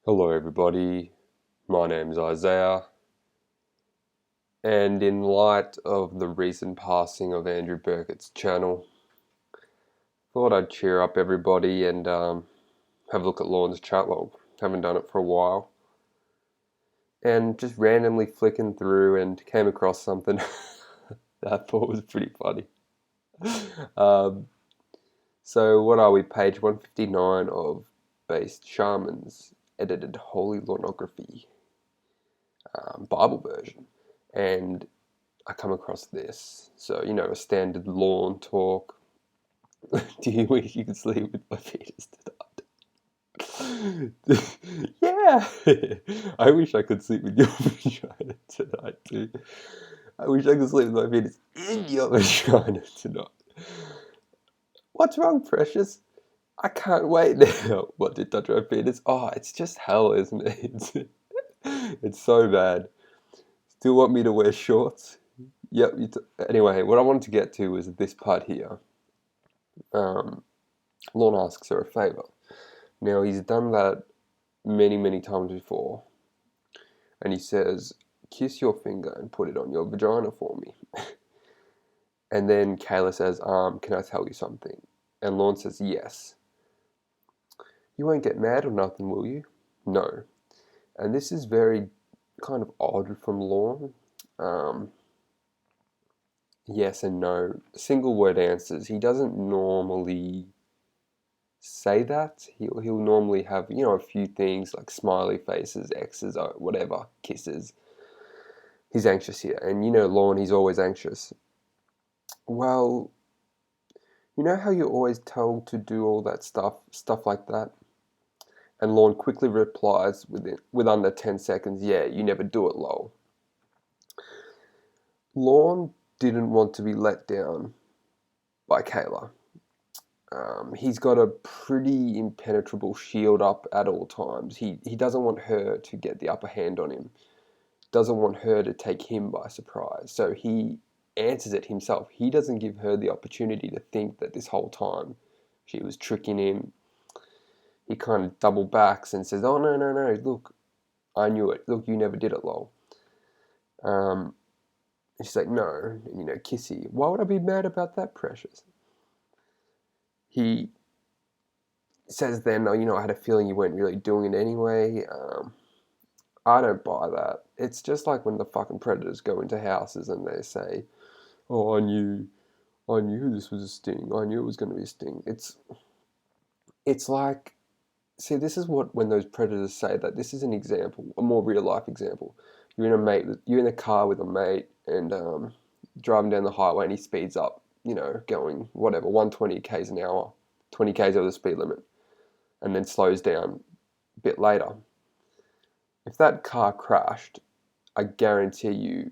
Hello, everybody. My name's Isaiah, and in light of the recent passing of Andrew Burkett's channel, thought I'd cheer up everybody and have a look at Lorne's chat log. Haven't done it for a while, and just randomly flicking through and came across something that I thought was pretty funny. Um, so, what are we? Page 159 of Based Shaman's edited Holy Lornography Bible version, and I come across this. So, a standard Lorne talk. Do you wish you could sleep with my fetus tonight? Yeah! I wish I could sleep with your vagina tonight, too. I wish I could sleep with my fetus in your vagina tonight. What's wrong, precious? I can't wait now. What, to touch my fetus? Oh, it's just hell, isn't it? It's so bad. Still want me to wear shorts? Yep. Anyway, what I wanted to get to was this part here. Lorne asks her a favour. Now, he's done that many, many times before. And he says, kiss your finger and put it on your vagina for me. And then Kayla says, can I tell you something? And Lorne says, yes. You won't get mad or nothing, will you? No. And this is very kind of odd from Lorne. Yes and no. Single word answers. He doesn't normally say that. He'll normally have, a few things like smiley faces, X's, or whatever, kisses. He's anxious here. And Lorne, he's always anxious. Well, you know how you're always told to do all that stuff like that? And Lorne quickly replies with under 10 seconds, yeah, you never do it, lol. Lorne didn't want to be let down by Kayla. He's got a pretty impenetrable shield up at all times. He doesn't want her to get the upper hand on him. Doesn't want her to take him by surprise. So he answers it himself. He doesn't give her the opportunity to think that this whole time she was tricking him. He kind of double backs and says, oh, no, no, no, look, I knew it. Look, you never did it, lol. And she's like, no, and kissy. Why would I be mad about that, precious? He says then, I had a feeling you weren't really doing it anyway. I don't buy that. It's just like when the fucking predators go into houses and they say, oh, I knew this was a sting. I knew it was going to be a sting. It's like, see, this is what, when those predators say that, this is an example, a more real life example. You're in a car with a mate and driving down the highway and he speeds up, going whatever, 120 k's an hour, 20 k's over the speed limit, and then slows down a bit later. If that car crashed, I guarantee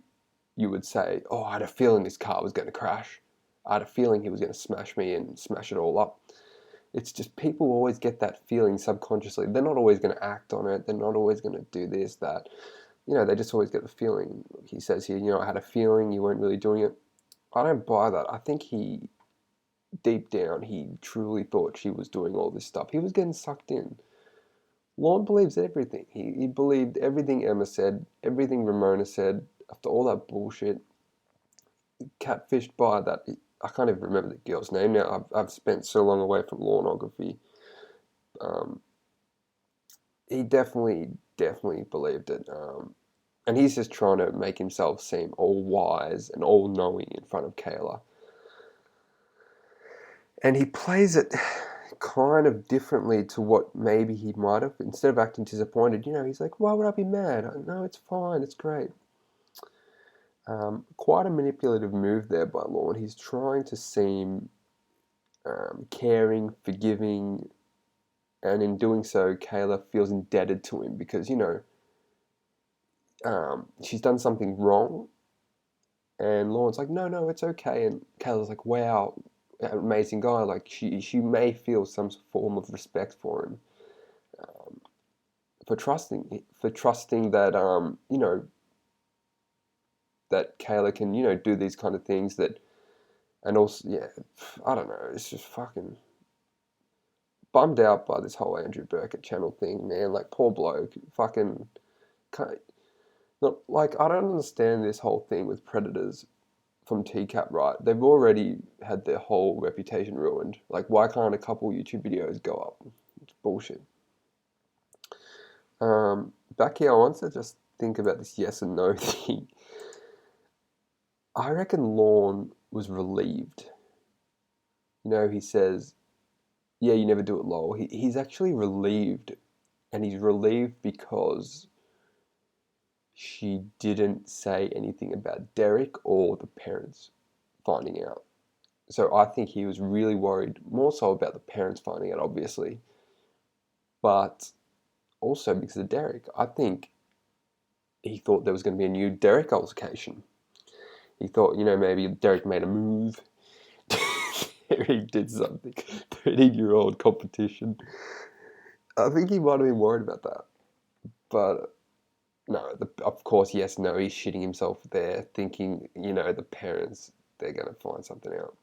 you would say, oh, I had a feeling this car was going to crash. I had a feeling he was going to smash me and smash it all up. It's just people always get that feeling subconsciously. They're not always going to act on it. They're not always going to do this, that. They just always get the feeling. He says here, I had a feeling you weren't really doing it. I don't buy that. I think deep down, he truly thought she was doing all this stuff. He was getting sucked in. Lorne believes everything. He believed everything Emma said, everything Ramona said, after all that bullshit. Catfished by that. I can't even remember the girl's name now. I've spent so long away from Lornography. He definitely believed it. And he's just trying to make himself seem all wise and all knowing in front of Kayla. And he plays it kind of differently to what maybe he might have. Instead of acting disappointed, he's like, why would I be mad? No, it's fine, it's great. Quite a manipulative move there by Lorne. He's trying to seem caring, forgiving, and in doing so, Kayla feels indebted to him because, she's done something wrong. And Lorne's like, no, no, it's okay. And Kayla's like, wow, amazing guy. Like, she may feel some form of respect for him, for trusting that, that Kayla can, do these kind of things that, and also, yeah, I don't know, it's just fucking bummed out by this whole Andrew Burkett channel thing, man. Like, poor bloke. Fucking, can't, not, like, I don't understand this whole thing with predators from TCAP, right? They've already had their whole reputation ruined. Like, why can't a couple YouTube videos go up? It's bullshit. Back here, I want to just think about this yes and no thing. I reckon Lorne was relieved. You know, he says, yeah, you never do it, lol. He's actually relieved, and he's relieved because she didn't say anything about Derek or the parents finding out. So I think he was really worried, more so about the parents finding out, obviously, but also because of Derek. I think he thought there was going to be a new Derek altercation. He thought, maybe Derek made a move. Derek did something. 13-year-old competition. I think he might have been worried about that. But no, of course, yes, no, he's shitting himself there, thinking, the parents, they're going to find something out.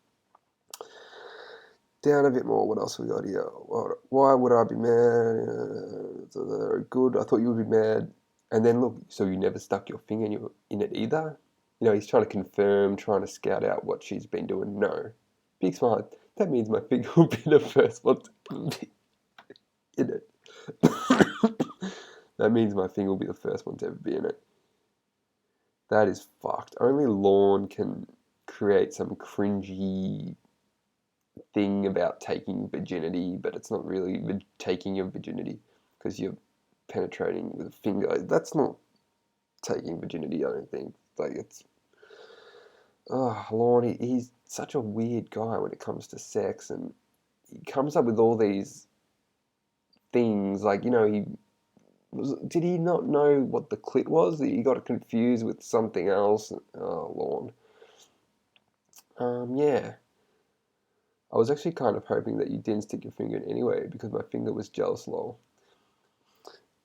Down a bit more, what else we got here? Why would I be mad? Good, I thought you would be mad. And then look, so you never stuck your finger in it either? He's trying to confirm, trying to scout out what she's been doing. No. Big smile. That means my finger will be the first one to be in it. That means my finger will be the first one to ever be in it. That is fucked. Only Lorne can create some cringy thing about taking virginity, but it's not really taking your virginity because you're penetrating with a finger. That's not taking virginity, I don't think. Like, it's... Oh, Lorne, he's such a weird guy when it comes to sex, and he comes up with all these things, like, did he not know what the clit was? He got it confused with something else. Oh, Lorne. Yeah. I was actually kind of hoping that you didn't stick your finger in anyway, because my finger was jealous, lol.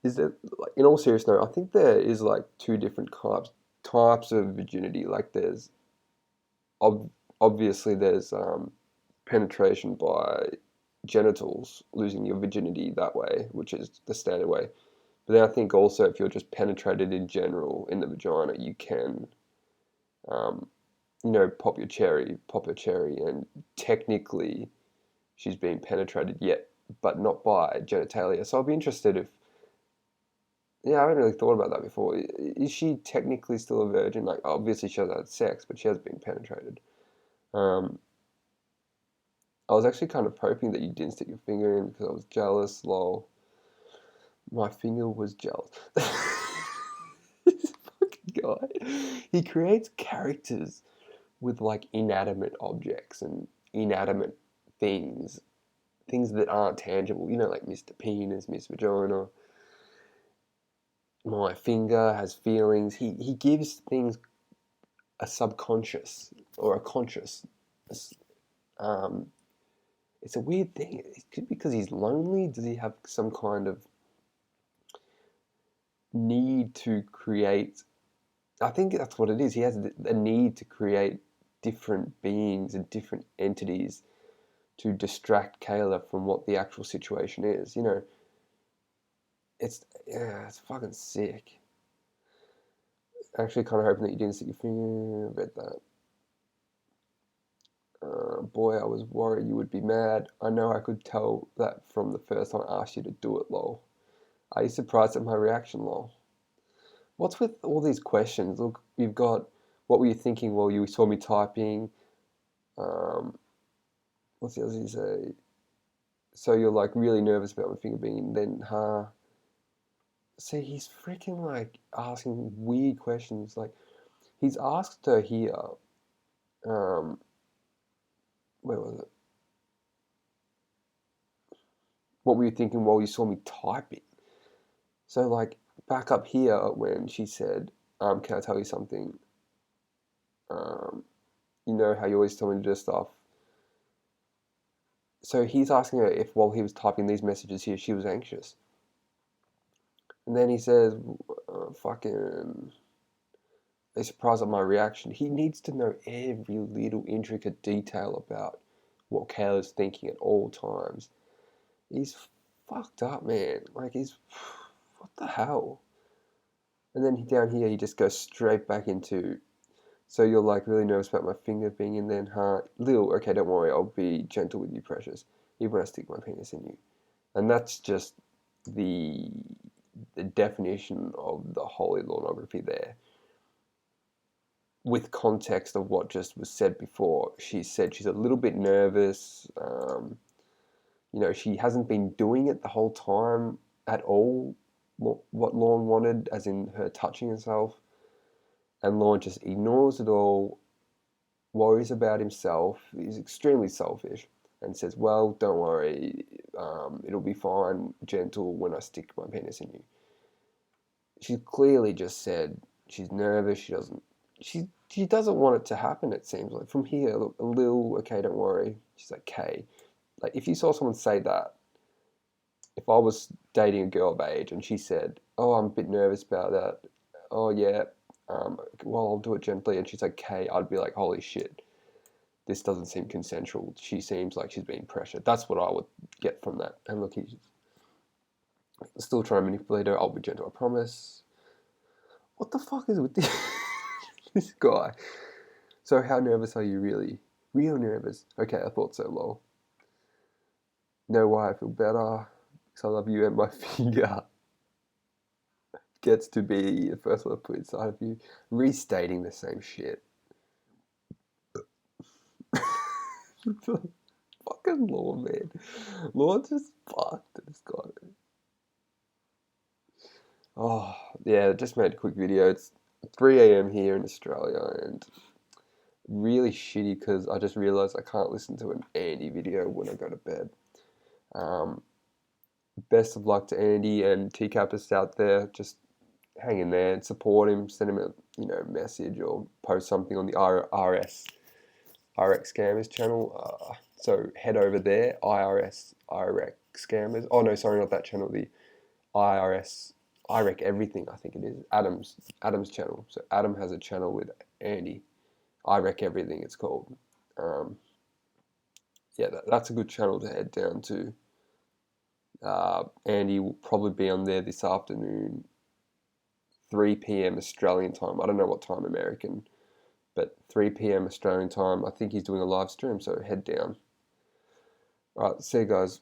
Is there, like, in all seriousness, I think there is like two different types of virginity. Like, there's obviously there's penetration by genitals, losing your virginity that way, which is the standard way. But then I think also if you're just penetrated in general in the vagina, you can, pop your cherry, and technically she's being penetrated yet, but not by genitalia. So I'll be interested if, yeah, I haven't really thought about that before. Is she technically still a virgin? Like, obviously she hasn't had sex, but she has been penetrated. I was actually kind of hoping that you didn't stick your finger in because I was jealous, lol. My finger was jealous. This fucking guy. He creates characters with like inanimate objects and inanimate things. Things that aren't tangible, like Mr. Penis, Miss Vagina. My finger has feelings. He gives things a subconscious or a conscious. Um, it's a weird thing. It could be because he's lonely. Does he have some kind of need to create? I think that's what it is. He has a need to create different beings and different entities to distract Kayla from what the actual situation is. It's fucking sick. Actually, kind of hoping that you didn't stick your finger. Read that. Boy, I was worried you would be mad. I know I could tell that from the first time I asked you to do it, lol. Are you surprised at my reaction, lol? What's with all these questions? Look, you've got, what were you thinking while you saw me typing? What's the other thing you say? So you're like really nervous about my finger being in, then, huh? See, he's freaking like asking weird questions. Like, he's asked her here, where was it? What were you thinking while you saw me typing? So, like, back up here when she said, can I tell you something? You know how you always tell me to do stuff. So he's asking her if while he was typing these messages here, she was anxious. And then he says, fucking, they surprised at my reaction. He needs to know every little intricate detail about what Kayla's thinking at all times. He's fucked up, man. Like, what the hell? And then down here, he just goes straight back into, so you're like really nervous about my finger being in there, huh? Lil, okay, don't worry, I'll be gentle with you, precious, even when I stick my penis in you. And that's just the the definition of the holy pornography there. With context of what just was said before, she said she's a little bit nervous. She hasn't been doing it the whole time at all. What Lorne wanted, as in her touching herself, and Lorne just ignores it all, worries about himself, is extremely selfish, and says, "Well, don't worry, it'll be fine, gentle when I stick my penis in you." She's clearly just said she's nervous. She doesn't want it to happen. It seems like from here, look, a little okay, don't worry. She's like, okay. Like if you saw someone say that, if I was dating a girl of age and she said, "Oh, I'm a bit nervous about that," "Oh yeah, well I'll do it gently," and she's like, "Okay," I'd be like, "Holy shit, this doesn't seem consensual. She seems like she's being pressured." That's what I would get from that. And look, he's still trying to manipulate her. "I'll be gentle, I promise." What the fuck is with this, this guy? So how nervous are you really? Real nervous? Okay, I thought so, lol. Know why I feel better? Because I love you and my finger gets to be the first one I put inside of you. Restating the same shit. Fucking Lorne, man. Lorne just fucked this guy. Oh, yeah, just made a quick video. It's 3 a.m. here in Australia and really shitty because I just realized I can't listen to an Andy video when I go to bed. Um, Best of luck to Andy and TCAPists out there. Just hang in there and support him. Send him a message or post something on the RX Scammers channel. So head over there, IRX Scammers. Oh no, sorry, not that channel. The IRS IREC Everything, I think it is. Adam's channel. So Adam has a channel with Andy. IREC Everything, it's called. Um, yeah, that's a good channel to head down to. Andy will probably be on there this afternoon, 3 p.m. Australian time. I don't know what time American, but 3 p.m. Australian time. I think he's doing a live stream, so head down. All right, see you guys.